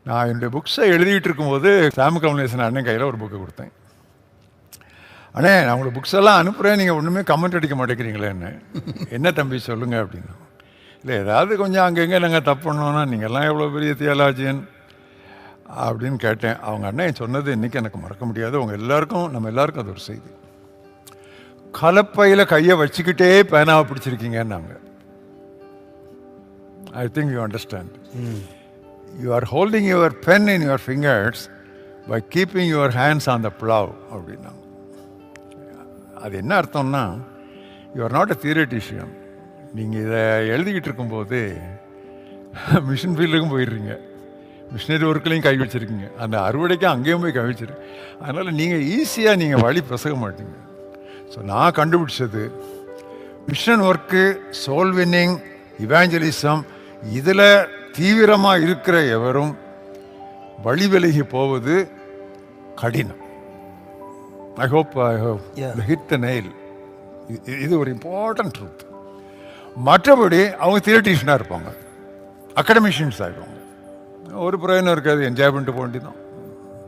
நான் என்னுடைய புக்ஸை எழுதிட்டு இருக்கும்போது சாம் கமலேசன் அண்ணன் கையில் ஒரு புக்கு கொடுத்தேன். அண்ணே, நான் உங்களுக்கு புக்ஸ் எல்லாம் அனுப்புகிறேன், நீங்கள் ஒன்றுமே கமெண்ட் அடிக்க மாட்டேங்கிறீங்களேன்னு. என்ன தம்பி சொல்லுங்கள் அப்படின்னு. இல்லை, ஏதாவது கொஞ்சம் அங்கங்கே நாங்கள் தப்பு பண்ணோன்னா நீங்கள்லாம் எவ்வளோ பெரிய தியாலாஜியன் அப்படின்னு கேட்டேன். அவங்க அண்ணன் சொன்னது இன்றைக்கி எனக்கு மறக்க முடியாது. அவங்க எல்லாருக்கும், நம்ம எல்லாருக்கும் அது ஒரு செய்தி. கலப்பையில் கையை வச்சுக்கிட்டே பேனாவை பிடிச்சிருக்கீங்கன்னாங்க. I think you understand. You are holding your pen in your fingers by keeping your hands on the plough அப்படின்னாங்க. அது என்ன அர்த்தம்னா, you are not a theoretician. நீங்கள் இதை எழுதிக்கிட்டு இருக்கும்போது மிஷின் ஃபீல்டுக்கும் போயிடுறீங்க, மிஷினரி ஒர்க்லையும் கை வச்சுருக்கீங்க, அந்த அறுவடைக்கும் அங்கேயும் போய் கை வச்சுருக்கு. அதனால் நீங்கள் ஈஸியாக நீங்கள் வழி பிசக மாட்டீங்க. ஸோ நான் கண்டுபிடிச்சது mission work, soul winning, evangelism, இதில் தீவிரமாக இருக்கிற எவரும் வழி விலகி போவது கடினம். I hope hit the nail. இது ஒரு இம்பார்ட்டன்ட் ட்ரூத். மற்றபடி அவங்க தியரிட்டிஷனாக இருப்பாங்க, அகடமிஷியன்ஸ் ஆகிடுவாங்க. ஒரு பிரயோஜனம் இருக்காது, என்ஜாய் பண்ணிட்டு போக வேண்டியதான்.